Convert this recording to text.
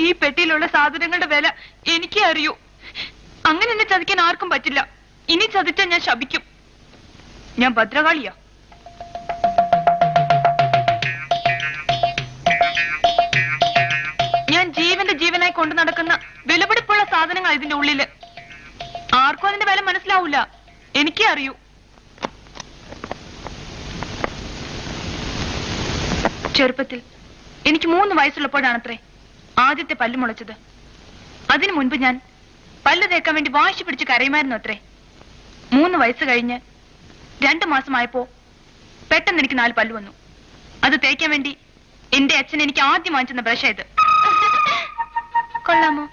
ഈ പെട്ടിയിലുള്ള സാധനങ്ങളുടെ വില എനിക്കേ അറിയൂ. അങ്ങനെ എന്നെ ചതിക്കാൻ ആർക്കും പറ്റില്ല. ഇനി ചതിച്ചാൽ ഞാൻ ശപിക്കും. ഞാൻ ഭദ്രകാളിയാ. ഞാൻ ജീവന്റെ ജീവനായി കൊണ്ടു നടക്കുന്ന വിലപിടിപ്പുള്ള സാധനങ്ങൾ ഇതിന്റെ ഉള്ളില്. ആർക്കും അതിന്റെ വില മനസ്സിലാവൂല. എനിക്കേ അറിയൂ. ചെറുപ്പത്തിൽ എനിക്ക് 3 വയസ്സുള്ളപ്പോഴാണത്രേ ആദ്യത്തെ പല്ല് മുളച്ചത്. അതിനു മുൻപ് ഞാൻ പല്ല് തേക്കാൻ വേണ്ടി വാശി പിടിച്ച് കരയുമായിരുന്നു അത്രേ. 3 വയസ്സ് കഴിഞ്ഞ് 2 മാസമായപ്പോ പെട്ടെന്ന് എനിക്ക് 4 പല്ല് വന്നു. അത് തേക്കാൻ വേണ്ടി എന്റെ അച്ഛൻ എനിക്ക് ആദ്യം വാങ്ങിച്ചെന്ന ബ്രഷ് ഇത്. കൊള്ളാമോ?